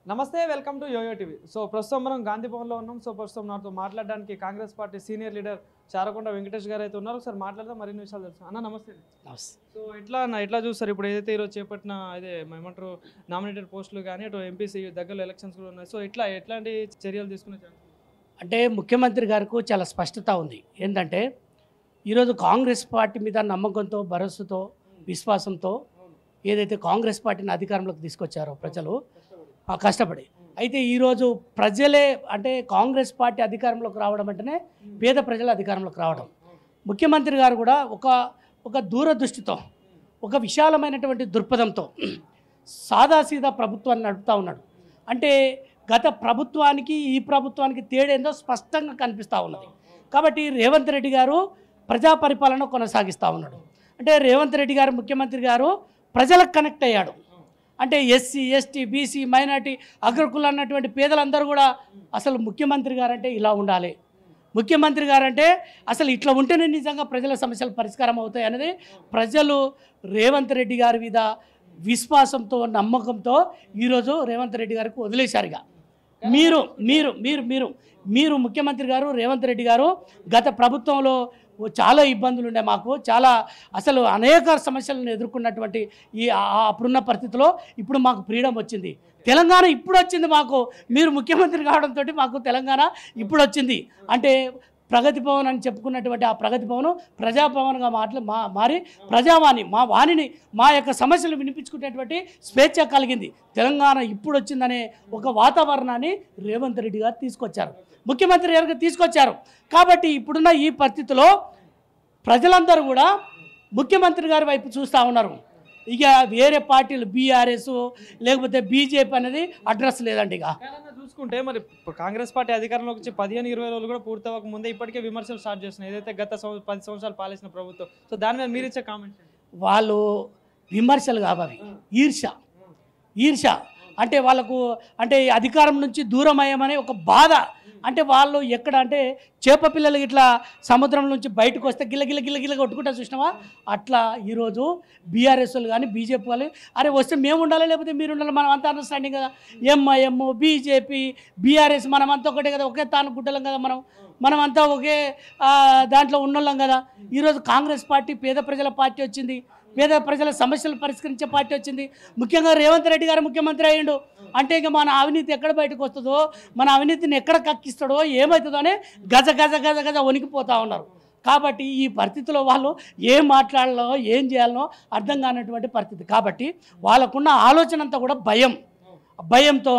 నమస్తే welcome to YoYo TV. So ప్రస్తుతం మనం గాంధీ భవన్లో ఉన్నాం. సో ప్రస్తుతం నాతో మాట్లాడడానికి Congress party senior leader Charakonda Venkatesh గారు అయితే ఉన్నారు. ఒకసారి మాట్లాడదాం, మరిన్ని విషయాలు తెలుసు. అన్న నమస్తే. నమస్తే. సో ఎట్లా చూస్తారు ఇప్పుడు ఏదైతే ఈరోజు చేపట్టిన అదే ఏమంటారు నామినేటెడ్ పోస్టులు కానీ అటు ఎంపీసీ దగ్గరలో ఎలక్షన్స్ కూడా ఉన్నాయి. సో ఎట్లాంటి చర్యలు తీసుకునే ఛాన్స్? అంటే ముఖ్యమంత్రి గారికి చాలా స్పష్టత ఉంది. ఏంటంటే ఈరోజు కాంగ్రెస్ పార్టీ మీద నమ్మకంతో, భరోసాతో, విశ్వాసంతో ఏదైతే కాంగ్రెస్ పార్టీని అధికారంలోకి తీసుకొచ్చారో ప్రజలు కష్టపడి, అయితే ఈరోజు ప్రజలే అంటే కాంగ్రెస్ పార్టీ అధికారంలోకి రావడం అంటేనే పేద ప్రజల అధికారంలోకి రావడం. ముఖ్యమంత్రి గారు కూడా ఒక దూరదృష్టితో, ఒక విశాలమైనటువంటి దృక్పథంతో సాదాసీదా ప్రభుత్వాన్ని నడుపుతూ ఉన్నాడు. అంటే గత ప్రభుత్వానికి ఈ ప్రభుత్వానికి తేడేందో స్పష్టంగా కనిపిస్తూ ఉన్నది. కాబట్టి రేవంత్ రెడ్డి గారు ప్రజా పరిపాలన కొనసాగిస్తూ ఉన్నాడు. అంటే రేవంత్ రెడ్డి గారు ముఖ్యమంత్రి గారు ప్రజలకు కనెక్ట్ అయ్యాడు. అంటే ఎస్సీ, ఎస్టీ, బీసీ, మైనార్టీ, అగ్రకులు అన్నటువంటి పేదలందరూ కూడా అసలు ముఖ్యమంత్రి గారంటే ఇలా ఉండాలి, ముఖ్యమంత్రి గారంటే అసలు ఇట్లా ఉంటేనే నిజంగా ప్రజల సమస్యలు పరిష్కారం అవుతాయి అనేది ప్రజలు రేవంత్ రెడ్డి గారి మీద విశ్వాసంతో, నమ్మకంతో ఈరోజు రేవంత్ రెడ్డి గారికి వదిలేశారుగా. మీరు ముఖ్యమంత్రి గారు రేవంత్ రెడ్డి గారు గత ప్రభుత్వంలో చాలా ఇబ్బందులు ఉండే, మాకు చాలా అసలు అనేక సమస్యలను ఎదుర్కొన్నటువంటి అప్పుడున్న పరిస్థితిలో ఇప్పుడు మాకు ఫ్రీడమ్ వచ్చింది, తెలంగాణ ఇప్పుడు వచ్చింది మాకు. మీరు ముఖ్యమంత్రి కావడంతో మాకు తెలంగాణ ఇప్పుడు వచ్చింది. అంటే ప్రగతి భవన్ అని చెప్పుకున్నటువంటి ఆ ప్రగతి భవన్ ప్రజాభవన్గా మారి ప్రజావాణి, మా యొక్క సమస్యలు వినిపించుకునేటువంటి స్వేచ్ఛ కలిగింది. తెలంగాణ ఇప్పుడు వచ్చిందనే ఒక వాతావరణాన్ని రేవంత్ రెడ్డి గారు తీసుకొచ్చారు, ముఖ్యమంత్రి గారికి తీసుకొచ్చారు. కాబట్టి ఇప్పుడున్న ఈ పరిస్థితిలో ప్రజలందరూ కూడా ముఖ్యమంత్రి గారి వైపు చూస్తూ ఉన్నారు. ఇక వేరే పార్టీలు బీఆర్ఎస్ లేకపోతే బీజేపీ అనేది అడ్రస్ లేదండి. ఇక చూసుకుంటే మరి కాంగ్రెస్ పార్టీ అధికారంలోకి వచ్చి 15-20 రోజులు కూడా పూర్తవక ముందే ఇప్పటికే విమర్శలు స్టార్ట్ చేస్తున్నాయి, ఏదైతే గత 10 సంవత్సరాలు పాలించిన ప్రభుత్వం. సో దాని మీద మీరు ఇచ్చే కామెంట్? వాళ్ళు విమర్శలు కావాలి, ఈర్ష అంటే వాళ్ళకు అంటే అధికారం నుంచి దూరం అయ్యామనే ఒక బాధ. అంటే వాళ్ళు ఎక్కడ అంటే చేప పిల్లలు ఇట్లా సముద్రం నుంచి బయటకు వస్తే గిల్ల కొట్టుకుంటా చూసినావా, అట్లా ఈరోజు బీఆర్ఎస్ వాళ్ళు కానీ బీజేపీ వాళ్ళు అరే వస్తే మేము ఉండాలి లేకపోతే మీరు ఉండాలి, మనం అంతా అండర్స్టాండింగ్ కదా, ఎంఐఎం, బీజేపీ, బీఆర్ఎస్ మనమంతా ఒకటే కదా, ఒకే తాను గుడ్డలం కదా, మనమంతా ఒకే దాంట్లో ఉన్నోళ్ళం కదా. ఈరోజు కాంగ్రెస్ పార్టీ పేద ప్రజల పార్టీ వచ్చింది, పేద ప్రజల సమస్యలు పరిష్కరించే పార్టీ వచ్చింది. ముఖ్యంగా రేవంత్ రెడ్డి గారు ముఖ్యమంత్రి అయ్యిండు అంటే ఇక మన అవినీతి ఎక్కడ బయటకు వస్తుందో, మన అవినీతిని ఎక్కడ కక్కిస్తాడో, ఏమవుతుందో అని గజ వణికిపోతూ ఉన్నారు. కాబట్టి ఈ పరిస్థితిలో వాళ్ళు ఏం మాట్లాడాలో ఏం చేయాలనో అర్థం కానటువంటి పరిస్థితి. కాబట్టి వాళ్ళకున్న ఆలోచన అంతా కూడా భయంతో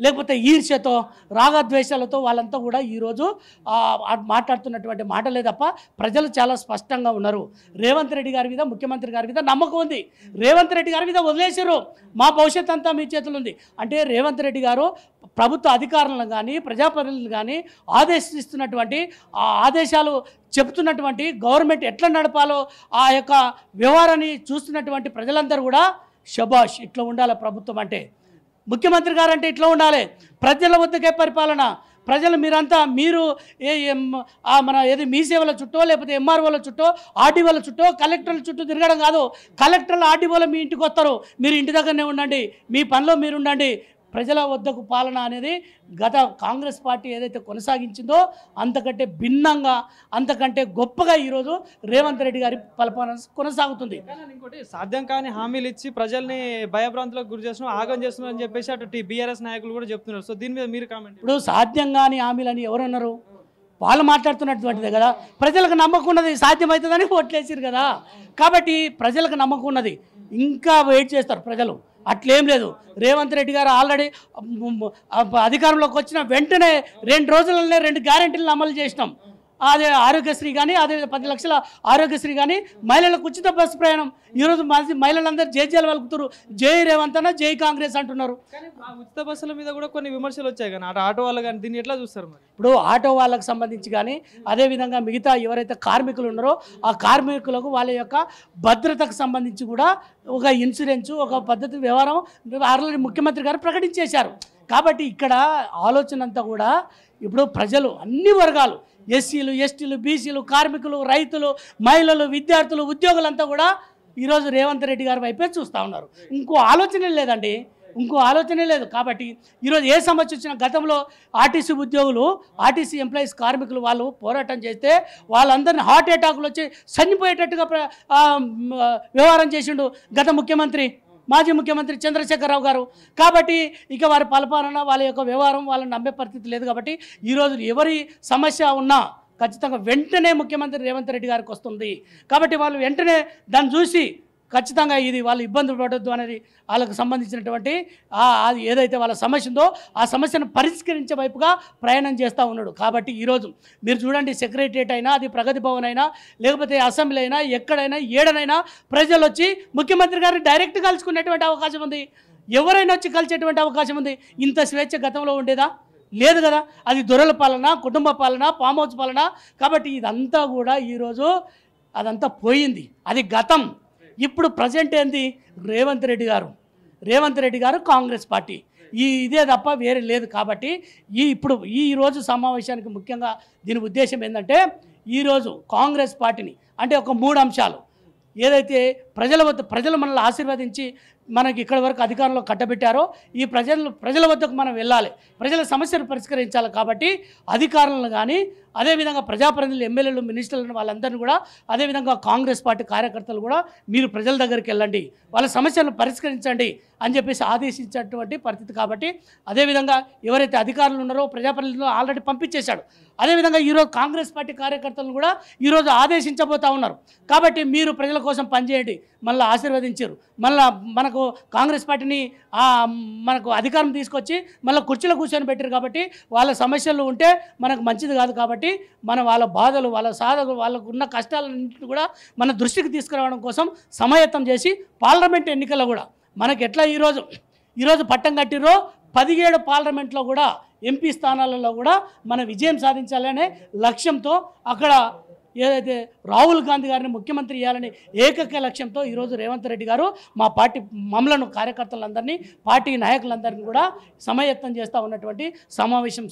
లేకపోతే ఈర్ష్యతో, రాగద్వేషాలతో వాళ్ళంతా కూడా ఈరోజు మాట్లాడుతున్నటువంటి మాటలే తప్ప ప్రజలు చాలా స్పష్టంగా ఉన్నారు. రేవంత్ రెడ్డి గారి మీద, ముఖ్యమంత్రి గారి మీద నమ్మకం ఉంది. రేవంత్ రెడ్డి గారి మీద వదిలేశారు, మా భవిష్యత్ అంతా మీ చేతులు ఉంది అంటే రేవంత్ రెడ్డి గారు ప్రభుత్వ అధికారులను కానీ ప్రజాప్రతినిధులను కానీ ఆదేశిస్తున్నటువంటి ఆదేశాలు చెబుతున్నటువంటి గవర్నమెంట్ ఎట్లా నడపాలో ఆ యొక్క వ్యవహారాన్ని చూస్తున్నటువంటి ప్రజలందరూ కూడా శబాష్, ఇట్లా ఉండాలి ప్రభుత్వం అంటే, ముఖ్యమంత్రి గారు అంటే ఇట్లా ఉండాలి, ప్రజల వద్దకే పరిపాలన, ప్రజలు మీరు మన ఏది మీ సేవల చుట్టూ లేకపోతే ఎంఆర్ఓల చుట్టూ, ఆర్డీఓల చుట్టూ, కలెక్టర్ల చుట్టూ తిరగడం కాదు. కలెక్టర్లు, ఆర్డీఓలు మీ ఇంటికి వస్తారు, మీరు ఇంటి దగ్గరనే ఉండండి, మీ పనిలో మీరు ఉండండి. ప్రజల వద్దకు పాలన అనేది గత కాంగ్రెస్ పార్టీ ఏదైతే కొనసాగించిందో అంతకంటే భిన్నంగా, అంతకంటే గొప్పగా ఈరోజు రేవంత్ రెడ్డి గారి పరిపాలన కొనసాగుతుంది. ఇంకోటి సాధ్యం కాని హామీలు ఇచ్చి ప్రజల్ని భయభ్రాంతులకు గురి చేస్తున్నాం, ఆగం చేస్తున్నాం అని చెప్పేసి అటు బీఆర్ఎస్ నాయకులు కూడా చెప్తున్నారు. సో దీని మీద మీరు కామెంట్? ఇప్పుడు సాధ్యం కాని హామీలని ఎవరన్నారు? వాళ్ళు మాట్లాడుతున్నటువంటిదే కదా. ప్రజలకు నమ్మకం ఉన్నది, సాధ్యమవుతుందని ఓట్లేసారు కదా. కాబట్టి ప్రజలకు నమ్మకం ఉన్నది, ఇంకా వెయిట్ చేస్తారు ప్రజలు. అట్లేం లేదు. రేవంత్ రెడ్డి గారు ఆల్రెడీ అధికారంలోకి వచ్చిన వెంటనే 2 రోజులనే 2 గ్యారెంటీలను అమలు చేసినాం. అదే ఆరోగ్యశ్రీ కానీ, అదే 10 లక్షల ఆరోగ్యశ్రీ కానీ, మహిళలకు ఉచిత బస్సు ప్రయాణం. ఈరోజు మహిళలందరూ జేజేలు వలుకుతారు, జై రేవంత్ అన్న, జై కాంగ్రెస్ అంటున్నారు. ఉచిత బస్సుల మీద కూడా కొన్ని విమర్శలు వచ్చాయి కానీ ఆటో వాళ్ళు కానీ దీన్ని ఎట్లా చూస్తారు? మరి ఇప్పుడు ఆటో వాళ్ళకు సంబంధించి కానీ, అదేవిధంగా మిగతా ఎవరైతే కార్మికులు ఉన్నారో ఆ కార్మికులకు వాళ్ళ యొక్క భద్రతకు సంబంధించి కూడా ఒక ఇన్సూరెన్స్, ఒక పద్ధతి వ్యవహారం ఆల్రెడీ ముఖ్యమంత్రి గారు ప్రకటించేశారు. కాబట్టి ఇక్కడ ఆలోచన అంతా కూడా ఇప్పుడు ప్రజలు అన్ని వర్గాలు, ఎస్సీలు, ఎస్టీలు, బీసీలు, కార్మికులు, రైతులు, మహిళలు, విద్యార్థులు, ఉద్యోగులంతా కూడా ఈరోజు రేవంత్ రెడ్డి గారి వైపే చూస్తూ ఉన్నారు. ఇంకో ఆలోచన లేదండి. ఇంకో ఆలోచనే లేదు. కాబట్టి ఈరోజు ఏ సమస్య వచ్చినా గతంలో ఆర్టీసీ ఉద్యోగులు, ఆర్టీసీ ఎంప్లాయీస్ కార్మికులు వాళ్ళు పోరాటం చేస్తే వాళ్ళందరినీ హార్ట్ అటాకులు వచ్చి చనిపోయేటట్టుగా వ్యవహారం చేసిండు గత ముఖ్యమంత్రి, మాజీ ముఖ్యమంత్రి చంద్రశేఖరరావు గారు. కాబట్టి ఇక వారి పరిపాలన, వాళ్ళ యొక్క వ్యవహారం వాళ్ళని నమ్మే పరిస్థితి లేదు. కాబట్టి ఈరోజు ఎవరి సమస్య ఉన్నా ఖచ్చితంగా వెంటనే ముఖ్యమంత్రి రేవంత్ రెడ్డి గారికి వస్తుంది. కాబట్టి వాళ్ళు వెంటనే దాన్ని చూసి ఖచ్చితంగా ఇది వాళ్ళు ఇబ్బందులు పడొద్దు అనేది వాళ్ళకు సంబంధించినటువంటి అది ఏదైతే వాళ్ళ సమస్య ఉందో ఆ సమస్యను పరిష్కరించే వైపుగా ప్రయాణం చేస్తూ ఉన్నాడు. కాబట్టి ఈరోజు మీరు చూడండి, సెక్రటరియట్ అయినా, అది ప్రగతి భవన్ అయినా, లేకపోతే అసెంబ్లీ అయినా, ఎక్కడైనా ఏడనైనా ప్రజలు వచ్చి ముఖ్యమంత్రి గారిని డైరెక్ట్ కలుసుకునేటువంటి అవకాశం ఉంది. ఎవరైనా వచ్చి కలిసేటువంటి అవకాశం ఉంది. ఇంత స్వేచ్ఛ గతంలో ఉండేదా? లేదు కదా. అది దొరల పాలన, కుటుంబ పాలన, ఫామ్ హౌస్ పాలన. కాబట్టి ఇదంతా కూడా ఈరోజు అదంతా పోయింది, అది గతం. ఇప్పుడు ప్రజెంట్ ఏంది? రేవంత్ రెడ్డి గారు కాంగ్రెస్ పార్టీ, ఇదే తప్ప వేరే లేదు. కాబట్టి ఇప్పుడు ఈరోజు సమావేశానికి ముఖ్యంగా దీని ఉద్దేశం ఏంటంటే, ఈరోజు కాంగ్రెస్ పార్టీని అంటే ఒక 3 అంశాలు ఏదైతే ప్రజలు మనల్ని ఆశీర్వదించి మనకి ఇక్కడి వరకు అధికారంలో కట్టబెట్టారో ఈ ప్రజల వద్దకు మనం వెళ్ళాలి, ప్రజల సమస్యలు పరిష్కరించాలి. కాబట్టి అధికారులను కానీ, అదేవిధంగా ప్రజాప్రతినిధులు, ఎమ్మెల్యేలు, మినిస్టర్లను వాళ్ళందరినీ కూడా, అదేవిధంగా కాంగ్రెస్ పార్టీ కార్యకర్తలు కూడా మీరు ప్రజల దగ్గరికి వెళ్ళండి, వాళ్ళ సమస్యలను పరిష్కరించండి అని చెప్పేసి ఆదేశించేటువంటి పరిస్థితి. కాబట్టి అదేవిధంగా ఎవరైతే అధికారులు ఉన్నారో ప్రజాప్రతినిధులు ఆల్రెడీ పంపించేశాడు. అదేవిధంగా ఈరోజు కాంగ్రెస్ పార్టీ కార్యకర్తలను కూడా ఈరోజు ఆదేశించబోతూ ఉన్నారు. కాబట్టి మీరు ప్రజల కోసం పనిచేయండి, మళ్ళీ ఆశీర్వదించారు, మళ్ళీ మనకు కాంగ్రెస్ పార్టీని మనకు అధికారం తీసుకొచ్చి మళ్ళీ కుర్చీలో కూర్చొని పెట్టారు. కాబట్టి వాళ్ళ సమస్యలు ఉంటే మనకు మంచిది కాదు. కాబట్టి వాళ్ళ బాధలు, వాళ్ళ సాధలు, వాళ్ళకు ఉన్న కష్టాలన్నింటినీ కూడా మన దృష్టికి తీసుకురావడం కోసం సమాయత్తం చేసి పార్లమెంట్ ఎన్నికల్లో కూడా మనకు ఎట్లా ఈరోజు పట్టం కట్టిరో 17 పార్లమెంట్లో కూడా ఎంపీ స్థానాలలో కూడా మన విజయం సాధించాలనే లక్ష్యంతో అక్కడ ఏదైతే రాహుల్ గాంధీ గారిని ముఖ్యమంత్రి చేయాలని ఏకైక లక్ష్యంతో ఈరోజు రేవంత్ రెడ్డి గారు మా పార్టీ మమ్మలను, కార్యకర్తలందరినీ, పార్టీ నాయకులందరినీ కూడా సమాయత్తం చేస్తూ ఉన్నటువంటి సమావేశం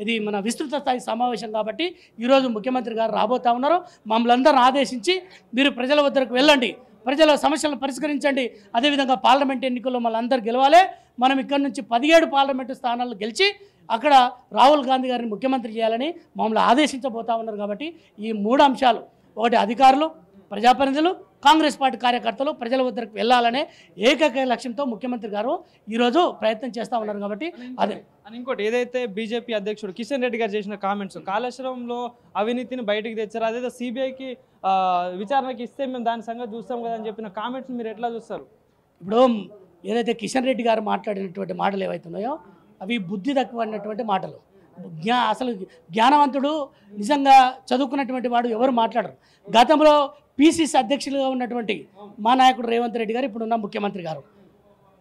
ఇది మన విస్తృత స్థాయి సమావేశం. కాబట్టి ఈరోజు ముఖ్యమంత్రి గారు రాబోతూ ఉన్నారు. మమ్మల్ని అందరిని ఆదేశించి మీరు ప్రజల వద్దకు వెళ్ళండి, ప్రజల సమస్యలను పరిష్కరించండి, అదేవిధంగా పార్లమెంట్ ఎన్నికల్లో మళ్ళీ గెలవాలి. మనం ఇక్కడ నుంచి 17 పార్లమెంటు స్థానాలు గెలిచి అక్కడ రాహుల్ గాంధీ గారిని ముఖ్యమంత్రి చేయాలని మమ్మల్ని ఆదేశించబోతూ ఉన్నారు. కాబట్టి ఈ 3 అంశాలు, ఒకటి అధికారులు, ప్రజాప్రతినిధులు, కాంగ్రెస్ పార్టీ కార్యకర్తలు ప్రజల వద్దకు వెళ్ళాలనే ఏకైక లక్ష్యంతో ముఖ్యమంత్రి గారు ఈరోజు ప్రయత్నం చేస్తూ ఉన్నారు. కాబట్టి అదే ఇంకోటి ఏదైతే బీజేపీ అధ్యక్షుడు కిషన్ రెడ్డి గారు చేసిన కామెంట్స్, కాళేశ్వరంలో అవినీతిని బయటికి తెచ్చారు, అదేదో సిబిఐకి విచారణకి ఇస్తే మేము దాని సంగతి చూస్తాం కదా అని చెప్పిన కామెంట్స్ మీరు ఎట్లా చూస్తారు? ఇప్పుడు ఏదైతే కిషన్ రెడ్డి గారు మాట్లాడినటువంటి మాటలు ఏవైతున్నాయో అవి బుద్ధి తక్కువైనటువంటి మాటలు. అసలు జ్ఞానవంతుడు, నిజంగా చదువుకున్నటువంటి వాడు ఎవరు మాట్లాడరు. గతంలో పిసిసి అధ్యక్షులుగా ఉన్నటువంటి మా నాయకుడు రేవంత్ రెడ్డి గారు, ఇప్పుడున్న ముఖ్యమంత్రి గారు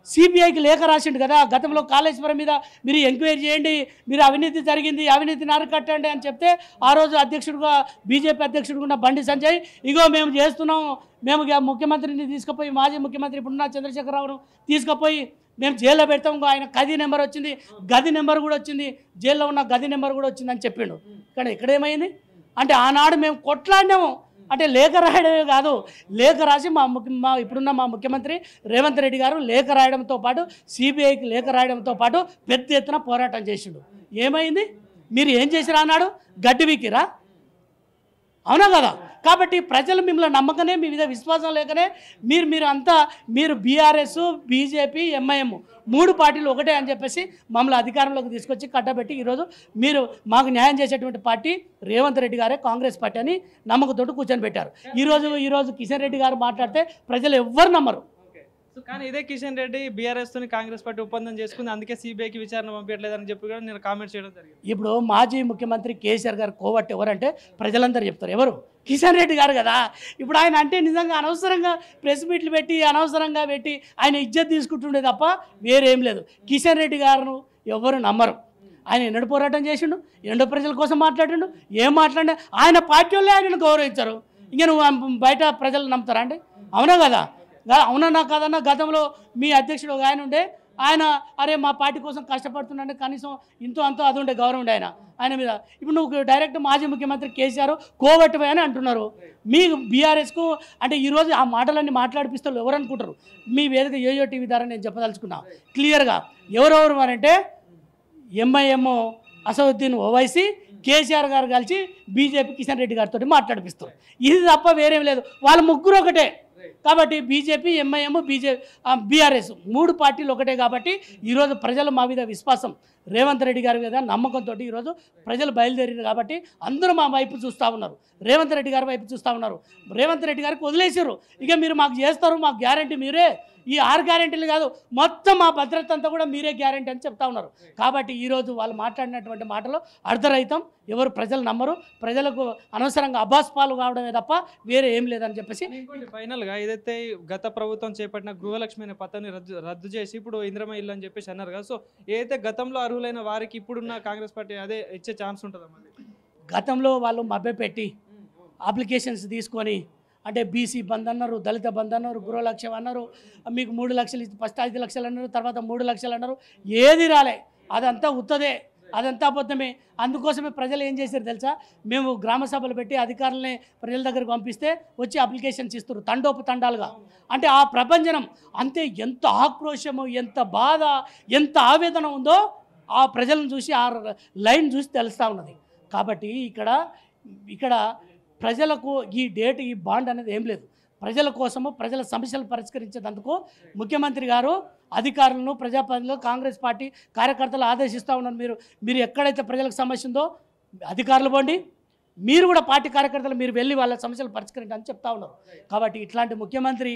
సిబిఐకి లేఖ రాసిండు కదా, గతంలో కాళేశ్వరం మీద మీరు ఎంక్వైరీ చేయండి, మీరు అవినీతి జరిగింది, అవినీతిని అరికట్టండి అని చెప్తే ఆ రోజు అధ్యక్షుడుగా, బీజేపీ అధ్యక్షుడుగా ఉన్న బండి సంజయ్, ఇగో మేము చేస్తున్నాం, మేము ముఖ్యమంత్రిని తీసుకుపోయి, మాజీ ముఖ్యమంత్రి ఇప్పుడున్న చంద్రశేఖరరావును తీసుకుపోయి మేము జైల్లో పెడతాం, ఆయన గది నెంబర్ వచ్చింది, గది నెంబర్ కూడా వచ్చింది, జైల్లో ఉన్న గది నెంబర్ కూడా వచ్చిందని చెప్పిండు. కానీ ఎక్కడేమైంది అంటే ఆనాడు మేము కొట్లాడినాము అంటే లేఖ రాయడమే కాదు, లేఖ రాసి ఇప్పుడున్న మా ముఖ్యమంత్రి రేవంత్ రెడ్డి గారు లేఖ రాయడంతో పాటు సిబిఐకి లేఖ రాయడంతో పాటు పెద్ద ఎత్తున పోరాటం చేసిండు. ఏమైంది? మీరు ఏం చేసిరా అన్నాడు? గడ్డి వీకిరా, అవునా కదా? కాబట్టి ప్రజలు మిమ్మల్ని నమ్మకనే, మీ మీద విశ్వాసం లేకనే మీరు బీఆర్ఎస్, బీజేపీ, ఎంఐఎం 3 పార్టీలు ఒకటే అని చెప్పేసి మమ్మల్ని అధికారంలోకి తీసుకొచ్చి కట్టబెట్టి ఈరోజు మీరు మాకు న్యాయం చేసేటువంటి పార్టీ రేవంత్ రెడ్డి గారే కాంగ్రెస్ పార్టీ అని నమ్మకంతో కూర్చొని పెట్టారు. ఈరోజు కిషన్ రెడ్డి గారు మాట్లాడితే ప్రజలు ఎవ్వరు నమ్మరు. కానీ ఇదే కిషన్ రెడ్డి బీఆర్ఎస్ తోని కాంగ్రెస్ పార్టీ ఒప్పందం చేసుకుంది, అందుకే సిబిఐకి విచారణ పంపించలేదని చెప్పి కూడా నేను కామెంట్ చేయడం జరిగింది. ఇప్పుడు మాజీ ముఖ్యమంత్రి కేసీఆర్ గారు కోవట్ ఎవరంటే ప్రజలందరూ చెప్తారు, ఎవరు? కిషన్ రెడ్డి గారు కదా. ఇప్పుడు ఆయన అంటే నిజంగా అనవసరంగా ప్రెస్ మీట్లు పెట్టి అనవసరంగా పెట్టి ఆయన ఇజ్జత్ తీసుకుంటుండే తప్ప వేరేం లేదు. కిషన్ రెడ్డి గారు ఎవరు నమ్మరు. ఆయన ఎన్నడూ పోరాటం చేసిండు, ఎన్నడూ ప్రజల కోసం మాట్లాడిండు, ఏం మాట్లాడినా ఆయన పార్టీ వాళ్ళే ఆయనను గౌరవించారు. ఇంకా నువ్వు బయట ప్రజలు నమ్ముతారా అండి? అవునా కదా? అవునన్నా కాదన్నా. గతంలో మీ అధ్యక్షుడు ఒక ఆయన ఉండే, ఆయన అరే మా పార్టీ కోసం కష్టపడుతున్నాడే కనీసం ఇంతో అంతో అది ఉండే గౌరవం ఉండే ఆయన మీద. ఇప్పుడు నువ్వు డైరెక్ట్ మాజీ ముఖ్యమంత్రి కేసీఆర్ కోవట్టువే అని అంటున్నారు. మీ బీఆర్ఎస్కు అంటే ఈరోజు ఆ మాటలన్నీ మాట్లాడిపిస్తారు ఎవరు అనుకుంటారు? మీ వేదిక యోయో టీవీ ద్వారా నేను చెప్పదలుచుకున్నా క్లియర్గా. ఎవరెవరు అంటే ఎంఐఎం అసదుద్దీన్ ఓవైసీ, కేసీఆర్ గారు కలిసి బీజేపీ కిషన్ రెడ్డి గారితో మాట్లాడిపిస్తారు. ఇది తప్ప వేరేం లేదు. వాళ్ళ ముగ్గురు ఒకటే కాబట్టి బీజేపీ, ఎంఐఎం, బీఆర్ఎస్ 3 పార్టీలు ఒకటే కాబట్టి ఈరోజు ప్రజలు మా మీద విశ్వాసం, రేవంత్ రెడ్డి గారి మీద నమ్మకంతో ఈరోజు ప్రజలు బయలుదేరారు కాబట్టి అందరూ మా వైపు చూస్తూ ఉన్నారు, రేవంత్ రెడ్డి గారి వైపు చూస్తూ ఉన్నారు. రేవంత్ రెడ్డి గారికి వదిలేసారు, ఇక మీరు మాకు చేస్తారు, మాకు గ్యారంటీ మీరే, ఈ 6 గ్యారెంటీలు కాదు మొత్తం మా భద్రత అంతా కూడా మీరే గ్యారెంటీ అని చెప్తా ఉన్నారు. కాబట్టి ఈరోజు వాళ్ళు మాట్లాడినటువంటి మాటలు అర్ధరహితం, ఎవరు ప్రజలు నమ్మరు, ప్రజలకు అనవసరంగా అభాస్పాలు కావడమే తప్ప వేరే ఏం లేదని చెప్పేసి. ఫైనల్గా ఏదైతే గత ప్రభుత్వం చేపట్టిన గృహలక్ష్మి అనే పథకాన్ని రద్దు చేసి ఇప్పుడు ఇందిరమ్మ ఇల్లు అని చెప్పేసి అన్నారు కదా, సో ఏదైతే గతంలో అర్హులైన వారికి ఇప్పుడున్న కాంగ్రెస్ పార్టీ అదే ఇచ్చే ఛాన్స్ ఉంటుందా? గతంలో వాళ్ళు మభ్యపెట్టి అప్లికేషన్స్ తీసుకొని అంటే బీసీ బంద్ అన్నారు, దళిత బంద్ అన్నారు, గృహలక్ష్యం అన్నారు, మీకు 3 లక్షలు ఫస్ట్ 5 లక్షలు అన్నారు, తర్వాత 3 లక్షలు అన్నారు, ఏది రాలే, అదంతా ఉత్తదే, అదంతా అబద్ధమే. అందుకోసమే ప్రజలు ఏం చేశారు తెలుసా, మేము గ్రామ సభలు పెట్టి అధికారులని ప్రజల దగ్గరకు పంపిస్తే వచ్చి అప్లికేషన్స్ ఇస్తారు తండోపు తండాలుగా. అంటే ఆ ప్రపంచం అంతే, ఎంత ఆక్రోశము, ఎంత బాధ, ఎంత ఆవేదన ఉందో ఆ ప్రజలను చూసి ఆ లైన్ చూసి తెలుస్తూ ఉన్నది. కాబట్టి ఇక్కడ ప్రజలకు ఈ డేట్, ఈ బాండ్ అనేది ఏం లేదు. ప్రజల కోసము, ప్రజల సమస్యలు పరిష్కరించేందుకు ముఖ్యమంత్రి గారు అధికారులను, ప్రజాప్రతినిధులు, కాంగ్రెస్ పార్టీ కార్యకర్తలు ఆదేశిస్తూ ఉన్నారు. మీరు ఎక్కడైతే ప్రజలకు సమస్య ఉందో అధికారులు పోండి, మీరు కూడా పార్టీ కార్యకర్తలు మీరు వెళ్ళి వాళ్ళ సమస్యలు పరిష్కరించని చెప్తా ఉన్నారు. కాబట్టి ఇట్లాంటి ముఖ్యమంత్రి,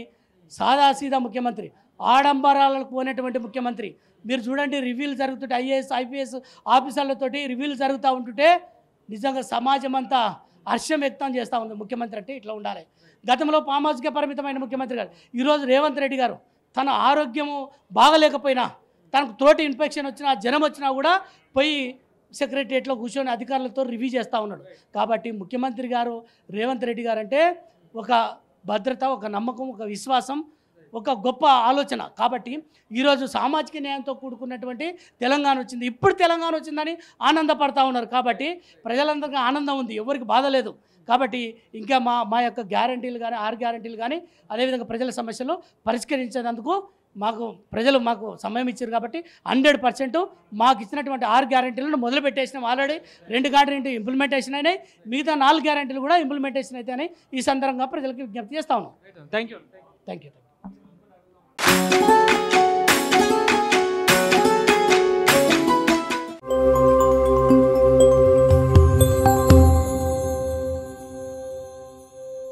సాదాసీదా ముఖ్యమంత్రి, ఆడంబరాలకు పోయినటువంటి ముఖ్యమంత్రి. మీరు చూడండి, రివ్యూలు జరుగుతుంటే ఐఏఎస్, ఐపీఎస్ ఆఫీసర్లతోటి రివ్యూలు జరుగుతూ ఉంటుంటే నిజంగా సమాజం అంతా హర్షం వ్యక్తం చేస్తూ ఉంది. ముఖ్యమంత్రి అంటే ఇట్లా ఉండాలి. గతంలో ఫామ్ హౌస్కే పరిమితమైన ముఖ్యమంత్రి గారు ఈరోజు రేవంత్ రెడ్డి గారు తన ఆరోగ్యము బాగలేకపోయినా, తనకు త్రోట్ ఇన్ఫెక్షన్ వచ్చినా, జ్వరం వచ్చినా కూడా పోయి సెక్రటరియట్లో కూర్చొని అధికారులతో రివ్యూ చేస్తూ ఉన్నాడు. కాబట్టి ముఖ్యమంత్రి గారు రేవంత్ రెడ్డి గారు అంటే ఒక భద్రత, ఒక నమ్మకం, ఒక విశ్వాసం, ఒక గొప్ప ఆలోచన. కాబట్టి ఈరోజు సామాజిక న్యాయంతో కూడుకున్నటువంటి తెలంగాణ వచ్చింది. ఇప్పుడు తెలంగాణ వచ్చిందని ఆనందపడతా ఉన్నారు. కాబట్టి ప్రజలందరికీ ఆనందం ఉంది, ఎవరికి బాధ లేదు. కాబట్టి ఇంకా మా యొక్క గ్యారంటీలు కానీ, 6 గ్యారంటీలు కానీ, అదేవిధంగా ప్రజల సమస్యలు పరిష్కరించేందుకు ప్రజలు మాకు సమయం ఇచ్చారు. కాబట్టి 100% మాకు ఇచ్చినటువంటి 6 గ్యారంటీలను మొదలుపెట్టేసినాం. ఆల్రెడీ 2 గ్యారంటీ ఇంప్లిమెంటేషన్ అయినాయి, మిగతా 4 గ్యారంటీలు కూడా ఇంప్లిమెంటేషన్ అయితే అని ఈ సందర్భంగా ప్రజలకు విజ్ఞప్తి చేస్తా ఉన్నాం. Thank you. Thank you.